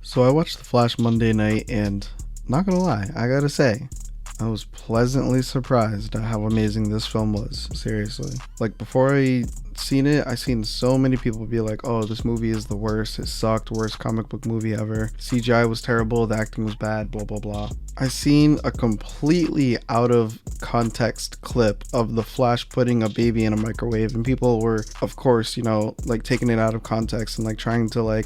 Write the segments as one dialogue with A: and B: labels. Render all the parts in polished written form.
A: So I watched The Flash Monday night, and not gonna lie, I gotta say, I was pleasantly surprised at how amazing this film was. Seriously. Like, before I seen it, I seen so many people be like, oh, this movie is the worst, it sucked, worst comic book movie ever, CGI was terrible, the acting was bad, blah blah blah. I seen a completely out of context clip of the Flash putting a baby in a microwave, and people were, of course, like taking it out of context and like trying to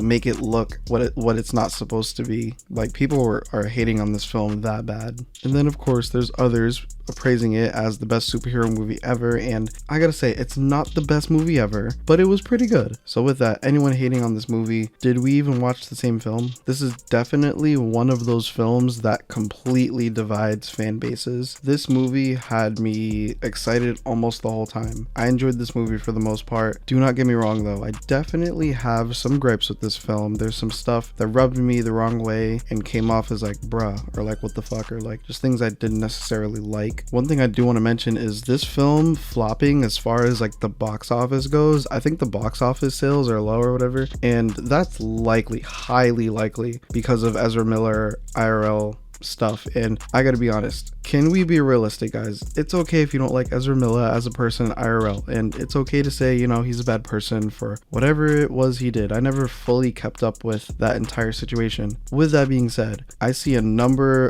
A: make it look what it's not supposed to be. Like, people are hating on this film that bad. And then of course there's others praising it as the best superhero movie ever, and I gotta say, it's not the best movie ever, but it was pretty good. So with that, anyone hating on this movie, did we even watch the same film? This is definitely one of those films that completely divides fan bases. This movie had me excited almost the whole time. I enjoyed this movie for the most part. Do not get me wrong though, I definitely have some gripes with this film. There's some stuff that rubbed me the wrong way and came off as like bruh, or like what the fuck, or like just things I didn't necessarily like. One thing I do want to mention is this film flopping as far as like the box office goes. I think the box office sales are low or whatever, and that's likely, highly likely, because of Ezra Miller IRL stuff. And I gotta be honest, can we be realistic, guys? It's okay if you don't like Ezra Miller as a person IRL, and it's okay to say, he's a bad person for whatever it was he did. I never fully kept up with that entire situation. With that being said, I've seen a number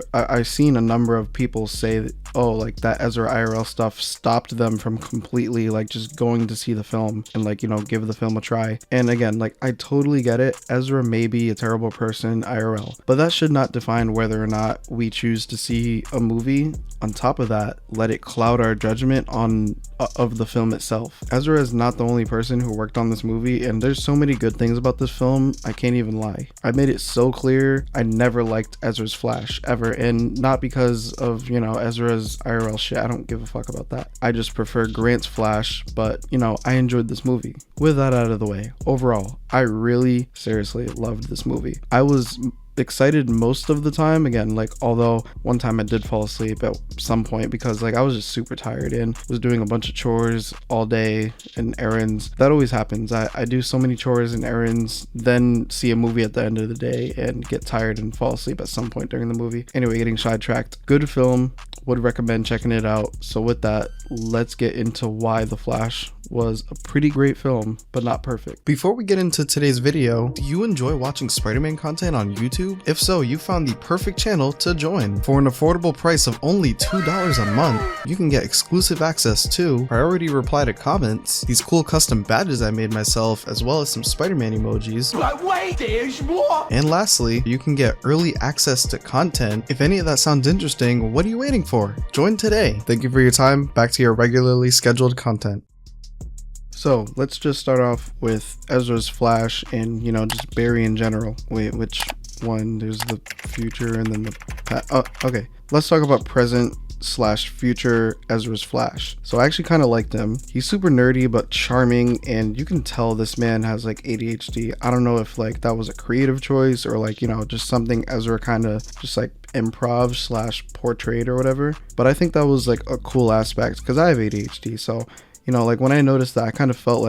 A: of people say that, oh, like that Ezra IRL stuff stopped them from completely like just going to see the film and give the film a try. And again, like, I totally get it. Ezra may be a terrible person IRL, but that should not define whether or not we choose to see a movie. On top of that, let it cloud our judgment of the film itself. Ezra is not the only person who worked on this movie, and there's so many good things about this film, I can't even lie. I made it so clear I never liked Ezra's Flash ever, and not because of Ezra's IRL shit. I don't give a fuck about that. I just prefer Grant's Flash, but I enjoyed this movie. With that out of the way, overall, I really seriously loved this movie. I was excited most of the time, again, like, although one time I did fall asleep at some point because I was just super tired and was doing a bunch of chores all day and errands. That always happens. I do so many chores and errands, then see a movie at the end of the day and get tired and fall asleep at some point during the movie. Anyway, getting sidetracked. Good film, would recommend checking it out. So with that, let's get into why The Flash was a pretty great film, but not perfect. Before we get into today's video, do you enjoy watching Spider-Man content on YouTube? If so, you found the perfect channel to join. For an affordable price of only $2 a month, you can get exclusive access to priority reply to comments, these cool custom badges I made myself, as well as some Spider-Man emojis. But wait, there's more! And lastly, you can get early access to content. If any of that sounds interesting, what are you waiting for? Join today. Thank you for your time. Back to your regularly scheduled content. So let's just start off with Ezra's Flash and, just Barry in general. Wait, which one? There's the future and then the past. Oh, okay. Let's talk about present/future Ezra's Flash. So I actually kind of liked him. He's super nerdy but charming, and you can tell this man has like ADHD. I don't know if that was a creative choice or just something Ezra kind of just improv/portrayed or whatever. But I think that was a cool aspect because I have ADHD, so when I noticed that, I kind of felt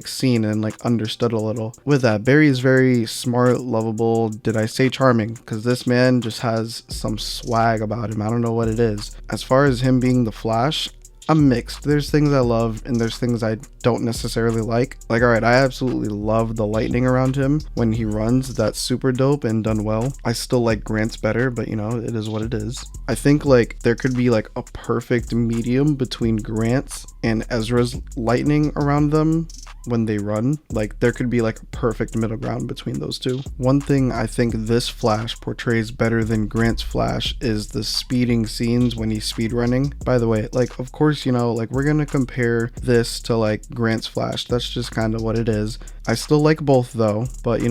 A: seen and understood a little. With that, Barry is very smart, lovable. Did I say charming? Because this man just has some swag about him. I don't know what it is. As far as him being the Flash, I'm mixed. There's things I love and there's things I don't necessarily like. Alright, I absolutely love the lightning around him when he runs. That's super dope and done well. I still like Grant's better, but it is what it is. I think there could be a perfect medium between Grant's and Ezra's lightning around them when they run. There could be a perfect middle ground between those two. One thing I think this Flash portrays better than Grant's Flash is the speeding scenes when he's speed running. By the way, of course, we're gonna compare this to Grant's Flash. That's just kind of what it is. I still like both though, but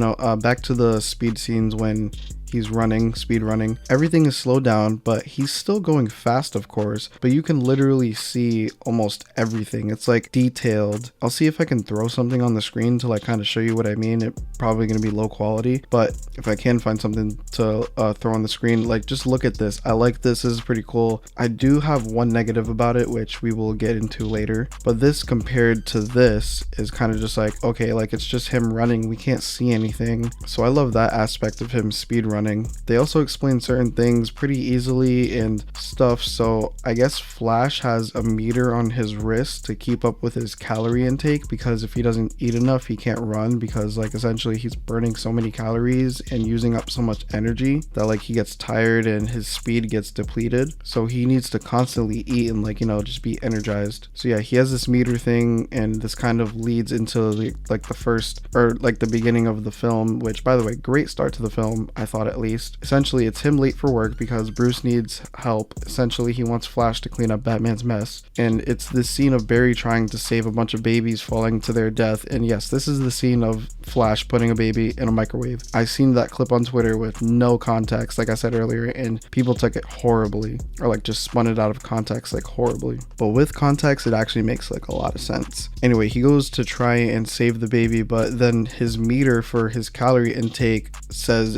A: back to the speed scenes when he's running, speed running. Everything is slowed down, but he's still going fast, of course, but you can literally see almost everything. It's like detailed. I'll see if I can throw something on the screen to like kind of show you what I mean. It's probably going to be low quality, but if I can find something to throw on the screen, like just look at this. I like this. This is pretty cool. I do have one negative about it, which we will get into later, but this compared to this is kind of just like, okay, like it's just him running. We can't see anything. So I love that aspect of him speed running. They also explain certain things pretty easily and stuff. So I guess Flash has a meter on his wrist to keep up with his calorie intake, because if he doesn't eat enough, he can't run, because like essentially he's burning so many calories and using up so much energy that like he gets tired and his speed gets depleted. So he needs to constantly eat and like, you know, just be energized. So yeah, he has this meter thing, and this kind of leads into like the first, or like the beginning of the film, which by the way, great start to the film, I thought at least. Essentially it's him late for work because Bruce needs help. Essentially he wants Flash to clean up Batman's mess, and it's this scene of Barry trying to save a bunch of babies falling to their death. And yes, this is the scene of Flash putting a baby in a microwave. I seen that clip on Twitter with no context, like I said earlier, and people took it horribly, or like just spun it out of context like horribly. But with context, it actually makes like a lot of sense. Anyway, he goes to try and save the baby, but then his meter for his calorie intake says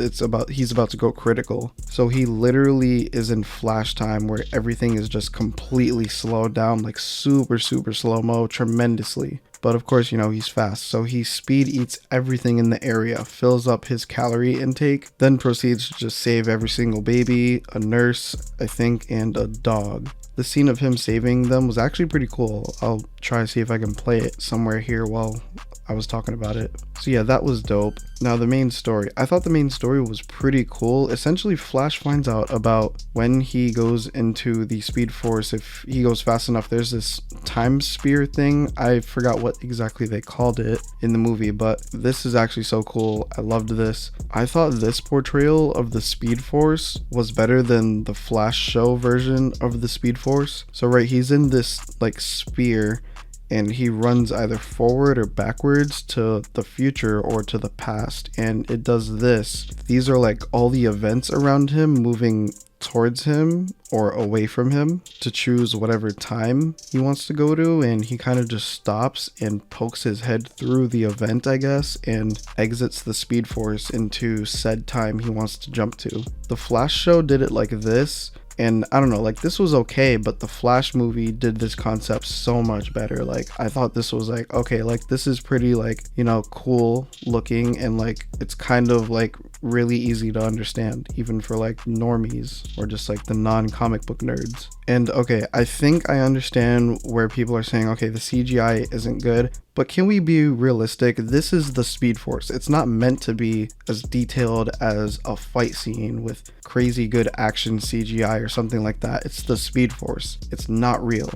A: he's about to go critical. So he literally is in Flash time, where everything is just completely slowed down, like super slow-mo, tremendously. But of course, you know, he's fast, so he speed eats everything in the area, fills up his calorie intake, then proceeds to just save every single baby, a nurse, I think, and a dog. The scene of him saving them was actually pretty cool. I'll try to see if I can play it somewhere here while I was talking about it. So yeah, that was dope. Now the main story. I thought the main story was pretty cool. Essentially, Flash finds out about when he goes into the Speed Force, if he goes fast enough, there's this time spear thing. I forgot what exactly they called it in the movie, but this is actually so cool. I loved this. I thought this portrayal of the Speed Force was better than the Flash show version of the Speed Force. So right, he's in this like spear, and he runs either forward or backwards to the future or to the past, and it does this. These are like all the events around him moving towards him or away from him to choose whatever time he wants to go to, and he kind of just stops and pokes his head through the event, I guess, and exits the Speed Force into said time he wants to jump to. The Flash show did it like this, and I don't know, like this was okay, but the Flash movie did this concept so much better. Like I thought this was like, okay, like this is pretty like, you know, cool looking, and like it's kind of like really easy to understand even for like normies or just like the non-comic book nerds. And okay, I think I understand where people are saying, okay, the CGI isn't good, but can we be realistic? This is the Speed Force. It's not meant to be as detailed as a fight scene with crazy good action CGI or something like that. It's the Speed Force. It's not real.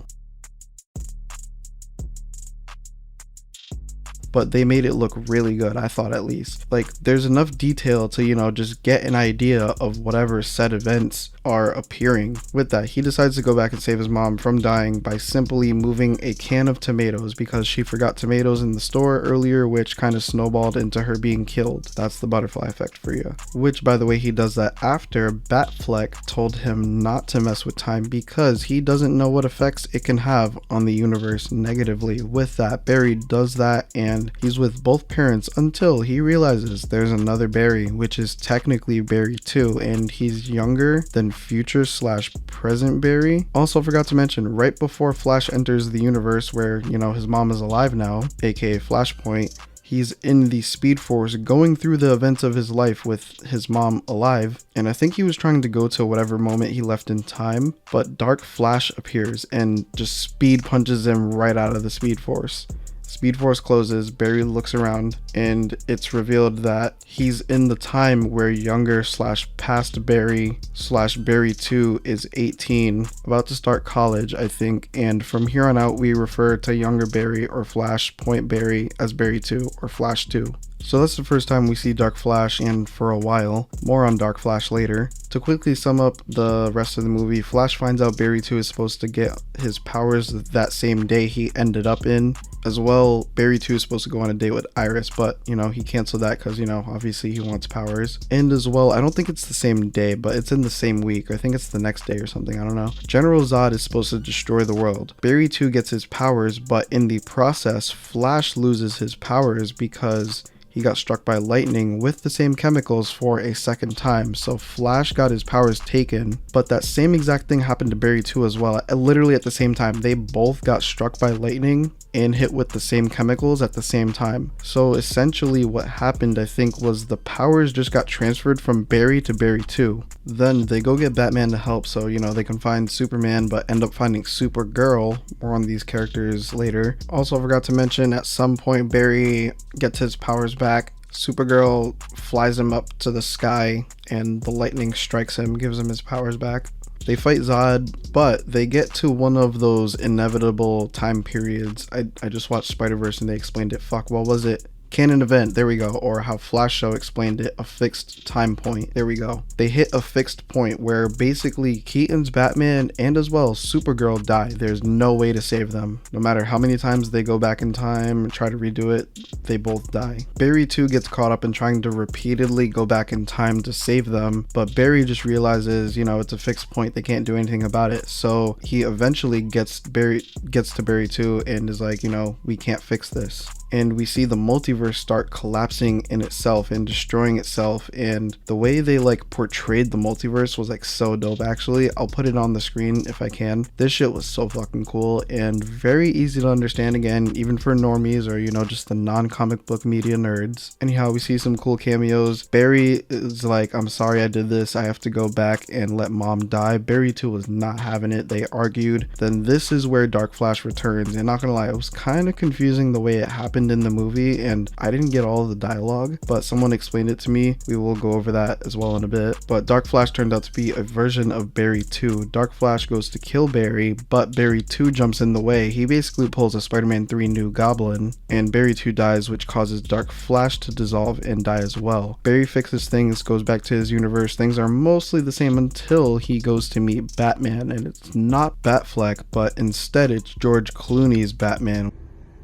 A: But they made it look really good, I thought, at least. Like there's enough detail to, you know, just get an idea of whatever set events are appearing. With that, he decides to go back and save his mom from dying by simply moving a can of tomatoes because she forgot tomatoes in the store earlier, which kind of snowballed into her being killed. That's the butterfly effect for you. Which, by the way, he does that after Batfleck told him not to mess with time because he doesn't know what effects it can have on the universe negatively. With that, Barry does that, and he's with both parents until he realizes there's another Barry, which is technically Barry 2, and he's younger than future/present Barry. Also forgot to mention, right before Flash enters the universe where, you know, his mom is alive now, aka Flashpoint, he's in the Speed Force going through the events of his life with his mom alive, and I think he was trying to go to whatever moment he left in time, but Dark Flash appears and just speed punches him right out of the Speed Force. Speed Force closes, Barry looks around, and it's revealed that he's in the time where younger/past Barry/Barry 2 is 18, about to start college, I think, and from here on out we refer to younger Barry or Flashpoint Barry as Barry 2 or Flash 2. So that's the first time we see Dark Flash, and for a while. More on Dark Flash later. To quickly sum up the rest of the movie, Flash finds out Barry 2 is supposed to get his powers that same day he ended up in. As well, Barry 2 is supposed to go on a date with Iris, but, you know, he canceled that because, you know, obviously he wants powers. And as well, I don't think it's the same day, but it's in the same week. I think it's the next day or something, I don't know. General Zod is supposed to destroy the world. Barry 2 gets his powers, but in the process, Flash loses his powers because he got struck by lightning with the same chemicals for a second time. So Flash got his powers taken, but that same exact thing happened to Barry 2 as well. Literally at the same time, they both got struck by lightning and hit with the same chemicals at the same time. So essentially what happened, I think, was the powers just got transferred from Barry to Barry 2. Then they go get Batman to help, so, you know, they can find Superman, but end up finding Supergirl. More on these characters later. Also, I forgot to mention, at some point Barry gets his powers back. Supergirl flies him up to the sky and the lightning strikes him, gives him his powers back. They fight Zod, but they get to one of those inevitable time periods. I just watched Spider-Verse and they explained it. Fuck, what was it? Canon event, there we go. Or how Flash Show explained it, a fixed time point. There we go. They hit a fixed point where basically Keaton's Batman and as well Supergirl die. There's no way to save them. No matter how many times they go back in time and try to redo it, they both die. Barry 2 gets caught up in trying to repeatedly go back in time to save them, but Barry just realizes, you know, it's a fixed point. They can't do anything about it. So he eventually gets to Barry 2 and is like, you know, we can't fix this. And we see the multiverse start collapsing in itself and destroying itself, and the way they like portrayed the multiverse was like so dope. Actually, I'll put it on the screen if I can. This shit was so fucking cool and very easy to understand, again, even for normies or, you know, just the non-comic book media nerds. Anyhow, we see some cool cameos. Barry is like, I'm sorry I did this, I have to go back and let mom die. Barry 2 was not having it. They argued. Then this is where Dark Flash returns, and not gonna lie, it was kind of confusing the way it happened in the movie, and I didn't get all of the dialogue, but someone explained it to me. We will go over that as well in a bit. But Dark Flash turned out to be a version of Barry 2. Dark Flash goes to kill Barry, but Barry 2 jumps in the way. He basically pulls a Spider-Man 3 New Goblin, and Barry 2 dies, which causes Dark Flash to dissolve and die as well. Barry fixes things, goes back to his universe. Things are mostly the same until he goes to meet Batman, and it's not Batfleck, but instead it's George Clooney's Batman.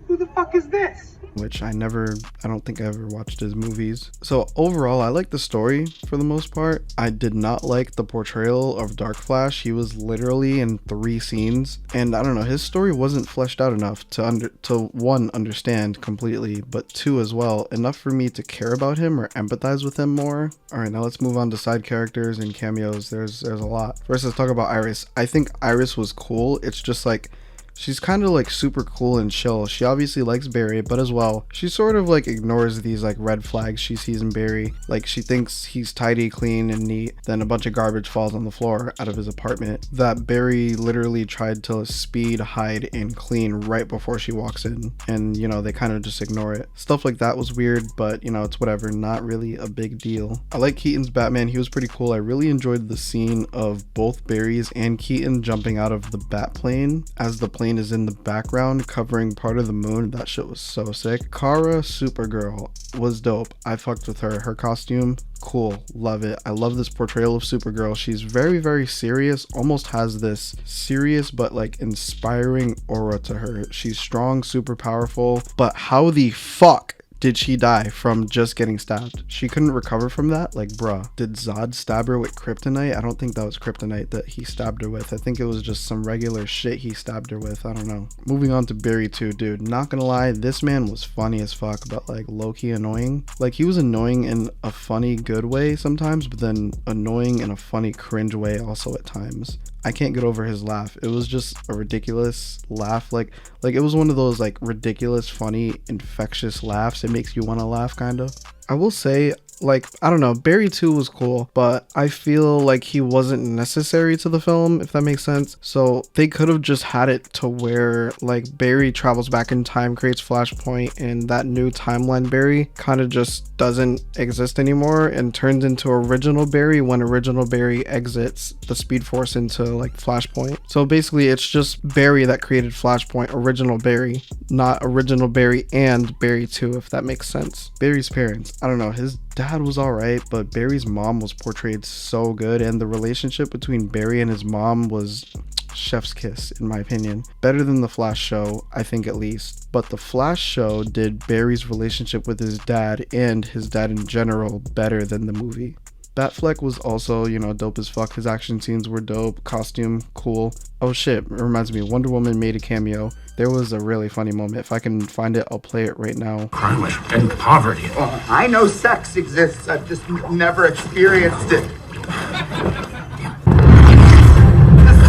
B: Who the fuck is this?
A: Which I don't think I ever watched his movies. So overall, I like the story for the most part. I did not like the portrayal of Dark Flash. He was literally in 3 scenes, and I don't know, his story wasn't fleshed out enough to one, understand completely, but 2 as well, enough for me to care about him or empathize with him more. Alright, now let's move on to side characters and cameos. There's a lot. First, let's talk about Iris. I think Iris was cool. It's just like, she's kind of like super cool and chill. She obviously likes Barry, but as well, she sort of like ignores these like red flags she sees in Barry. Like, she thinks he's tidy, clean, and neat. Then a bunch of garbage falls on the floor out of his apartment that Barry literally tried to speed, hide, and clean right before she walks in. And, you know, they kind of just ignore it. Stuff like that was weird, but, you know, it's whatever. Not really a big deal. I like Keaton's Batman. He was pretty cool. I really enjoyed the scene of both Barry's and Keaton jumping out of the bat plane as the plane is in the background covering part of the moon. That shit was so sick. Kara, Supergirl, was dope. I fucked with her. Her costume, cool. Love it. I love this portrayal of Supergirl. She's very, very serious, almost has this serious but like inspiring aura to her. She's strong, super powerful, but how the fuck did she die from just getting stabbed? She couldn't recover from that? Like, bruh. Did Zod stab her with kryptonite? I don't think that was kryptonite that he stabbed her with. I think it was just some regular shit he stabbed her with. I don't know. Moving on to Barry 2, dude. Not gonna lie, this man was funny as fuck, but like low-key annoying. Like, he was annoying in a funny, good way sometimes, but then annoying in a funny, cringe way also at times. I can't get over his laugh. It was just a ridiculous laugh. Like it was one of those like ridiculous, funny, infectious laughs. It makes you want to laugh, kind of. I will say, like, I don't know, Barry 2 was cool, but I feel like he wasn't necessary to the film, if that makes sense. So they could have just had it to where like Barry travels back in time, creates Flashpoint, and that new timeline Barry kind of just doesn't exist anymore and turns into original Barry when original Barry exits the Speed Force into like Flashpoint. So basically it's just Barry that created Flashpoint, original Barry, not original Barry and Barry 2, if that makes sense. Barry's parents, I don't know, his dad was alright, but Barry's mom was portrayed so good, and the relationship between Barry and his mom was chef's kiss, in my opinion. Better than the Flash show, I think, at least. But the Flash show did Barry's relationship with his dad and his dad in general better than the movie. Batfleck was also, dope as fuck. His action scenes were dope. Costume, cool. Oh shit, it reminds me, Wonder Woman made a cameo. There was a really funny moment. If I can find it, I'll play it right now.
C: Crime and poverty.
B: Well, I know sex exists. I've just never experienced it. The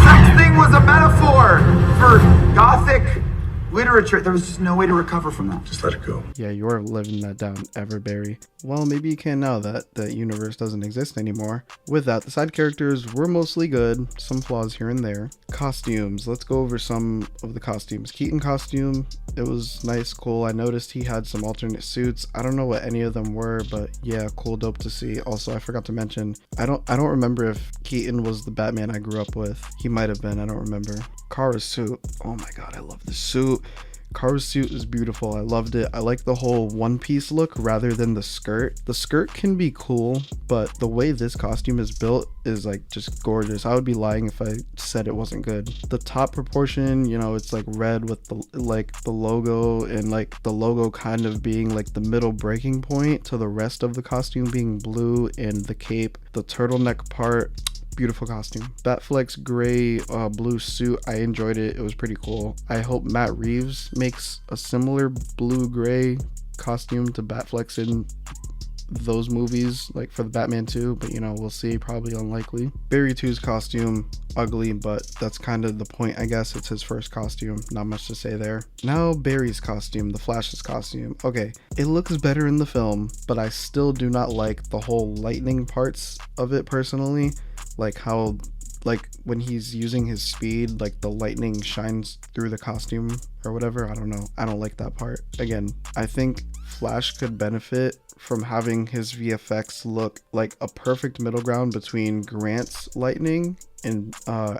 B: sex thing was a metaphor for gothic literature. There was just no way to recover from that.
C: Just let it go.
A: Yeah, you're living that down, ever, Barry. Well, maybe you can now that the universe doesn't exist anymore. With that, the side characters were mostly good, some flaws here and there. Costumes, let's go over some of the costumes. Keaton costume, it was nice, cool. I noticed he had some alternate suits. I don't know what any of them were, but yeah, cool, dope to see. Also, I forgot to mention, I don't remember if Keaton was the Batman I grew up with. He might have been, I don't remember. Kara's suit, oh my god, I love the suit. Kara's suit is beautiful. I loved it. I like the whole one-piece look rather than the skirt. The skirt can be cool, but the way this costume is built is like just gorgeous. I would be lying if I said it wasn't good. The top proportion, it's like red with the logo, and like the logo kind of being like the middle breaking point to the rest of the costume being blue, and the cape, the turtleneck part, beautiful costume. Batfleck's gray blue suit, I enjoyed it. It was pretty cool. I hope Matt Reeves makes a similar blue gray costume to Batfleck's in those movies, like for the Batman 2, but we'll see. Probably unlikely. Barry 2's costume, ugly, but that's kind of the point, I guess. It's his first costume, not much to say there. Now Barry's costume, the Flash's costume. Okay, it looks better in the film, but I still do not like the whole lightning parts of it personally. Like how, like when he's using his speed, like the lightning shines through the costume or whatever. I don't know. I don't like that part. Again, I think Flash could benefit from having his VFX look like a perfect middle ground between Grant's lightning and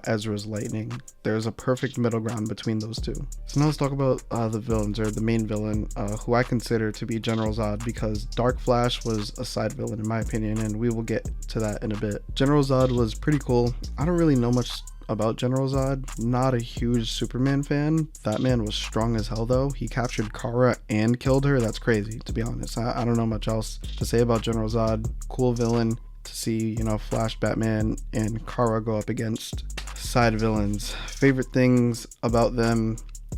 A: Ezra's lightning. There's a perfect middle ground between those two. So now let's talk about the villains, or the main villain, who I consider to be General Zod, because Dark Flash was a side villain in my opinion, and we will get to that in a bit. General Zod was pretty cool. I don't really know much about General Zod. Not a huge Superman fan. That man was strong as hell though. He captured Kara and killed her. That's crazy, to be honest. I don't know much else to say about General Zod. Cool villain to see, Flash, Batman, and Kara go up against side villains. Favorite things about them,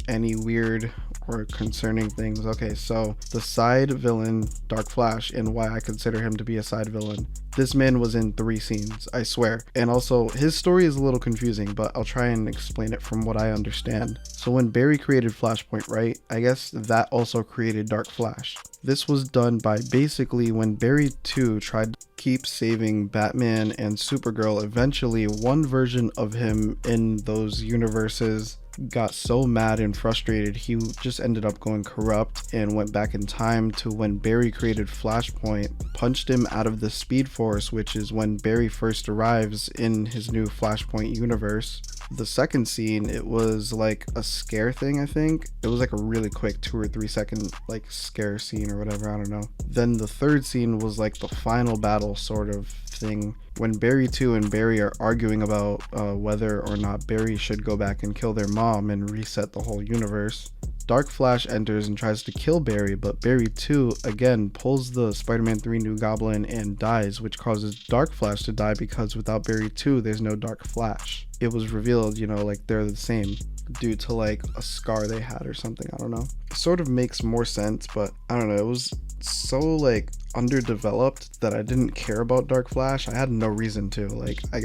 A: any weird or concerning things. Okay, so the side villain, Dark Flash, and why I consider him to be a side villain. This man was in 3 scenes, I swear. And also, his story is a little confusing, but I'll try and explain it from what I understand. So when Barry created Flashpoint, right? I guess that also created Dark Flash. This was done by basically when Barry 2 tried to keep saving Batman and Supergirl, eventually one version of him in those universes got so mad and frustrated he just ended up going corrupt and went back in time to when Barry created Flashpoint, punched him out of the Speed Force, which is when Barry first arrives in his new Flashpoint universe. The second scene, it was like a scare thing, I think. It was like a really quick 2 or 3 second like scare scene or whatever, I don't know. Then the third scene was like the final battle sort of thing, when Barry 2 and Barry are arguing about whether or not Barry should go back and kill their mom and reset the whole universe. Dark Flash enters and tries to kill Barry, but Barry 2 again pulls the Spider-Man 3 New Goblin and dies, which causes Dark Flash to die because without Barry 2 there's no Dark Flash. It was revealed, like they're the same due to like a scar they had or something, I don't know. It sort of makes more sense, but I don't know, it was so like underdeveloped that I didn't care about Dark Flash. I had no reason to. I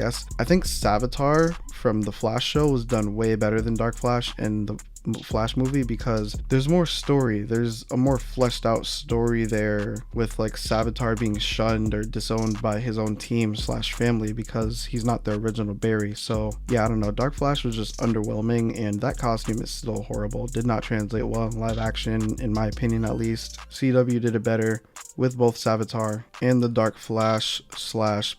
A: think Savitar from the Flash show was done way better than Dark Flash in the Flash movie because there's more story. There's a more fleshed out story there with like Savitar being shunned or disowned by his own team / family because he's not the original Barry. So yeah, I don't know. Dark Flash was just underwhelming, and that costume is still horrible. Did not translate well in live action, in my opinion at least. CW did it better with both Savitar and the Dark Flash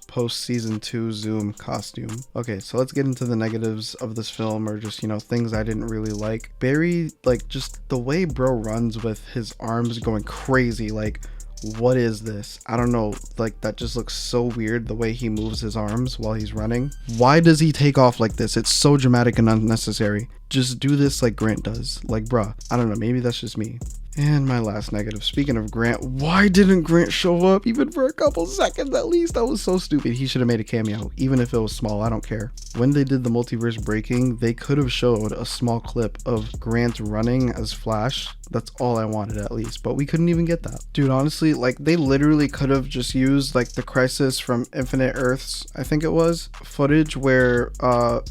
A: / post season 2 Zoom costume. Okay, so let's get into the negatives of this film, or just things I didn't really like. Barry, like just the way bro runs with his arms going crazy, like what is this? I don't know, like that just looks so weird, the way he moves his arms while he's running. Why does he take off like this? It's so dramatic and unnecessary. Just do this like Grant does. Like, bruh, I don't know, maybe that's just me. And my last negative, speaking of Grant, why didn't Grant show up even for a couple seconds at least? That was so stupid. He should have made a cameo, even if it was small, I don't care. When they did the multiverse breaking, they could have showed a small clip of Grant running as Flash. That's all I wanted at least, but we couldn't even get that. Dude, honestly, like they literally could have just used like the Crisis from Infinite Earths, I think it was, footage where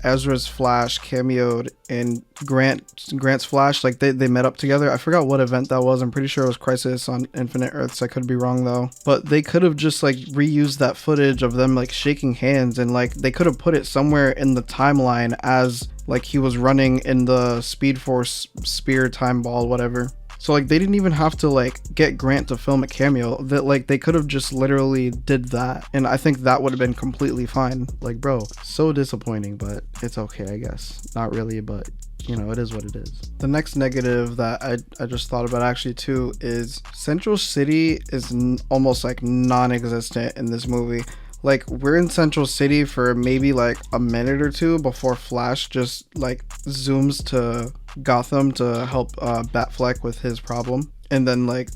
A: Ezra's Flash cameoed and Grant's Flash, like they met up together. I forgot what event that was. I'm pretty sure it was Crisis on Infinite Earths. I could be wrong though. But they could have just like reused that footage of them like shaking hands, and like they could have put it somewhere in the timeline as like he was running in the Speed Force Spear time ball, whatever. So like they didn't even have to like get Grant to film a cameo. That like they could have just literally did that, and I think that would have been completely fine. Like, bro, so disappointing, but it's okay, I guess. Not really, but you know, it is what it is. The next negative that I just thought about actually too is Central City is almost like non-existent in this movie. Like, we're in Central City for maybe like a minute or two before Flash just like zooms to Gotham to help Batfleck with his problem. And then like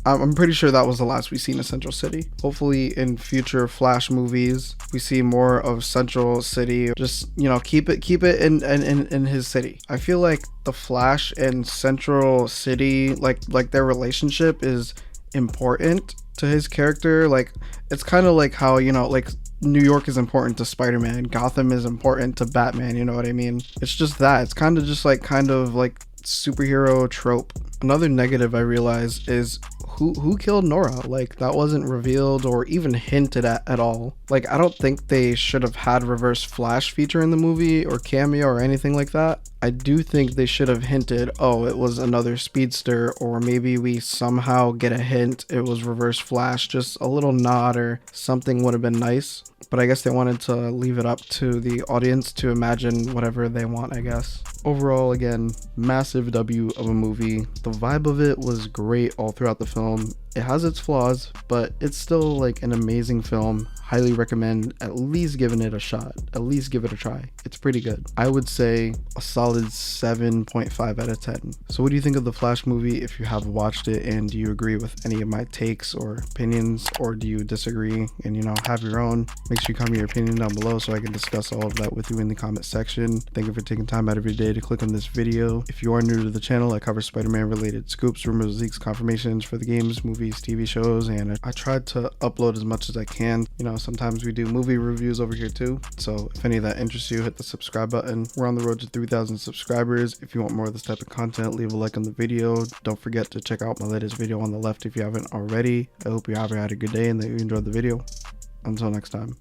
A: I'm pretty sure that was the last we seen of Central City. Hopefully in future Flash movies we see more of Central City. Just, you know, keep it in his city. I feel like the Flash and Central City, like their relationship is important to his character. Like, it's kind of like how, you know, like New York is important to Spider-Man, Gotham is important to Batman, you know what I mean? It's just that. It's kind of just like superhero trope. Another negative I realize is who killed Nora. Like, that wasn't revealed or even hinted at all. Like, I don't think they should have had Reverse Flash feature in the movie or cameo or anything like that. I do think they should have hinted, oh, it was another speedster, or maybe we somehow get a hint it was Reverse Flash. Just a little nod or something would have been nice. But I guess they wanted to leave it up to the audience to imagine whatever they want, I guess. Overall, again, massive W of a movie. The vibe of it was great all throughout the film. It has its flaws, but it's still like an amazing film. Highly recommend at least giving it a shot. At least give it a try. It's pretty good. I would say a solid 7.5 out of 10. So what do you think of the Flash movie if you have watched it, and do you agree with any of my takes or opinions, or do you disagree and, you know, have your own? Make sure you comment your opinion down below so I can discuss all of that with you in the comment section. Thank you for taking time out of your day to click on this video. If you are new to the channel, I cover Spider-Man related scoops, rumors, leaks, confirmations for the games, movies, TV shows, and I tried to upload as much as I can. You know, sometimes we do movie reviews over here too. So if any of that interests you, hit the subscribe button. We're on the road to 3,000 subscribers. If you want more of this type of content, leave a like on the video. Don't forget to check out my latest video on the left if you haven't already. I hope you have had a good day and that you enjoyed the video. Until next time.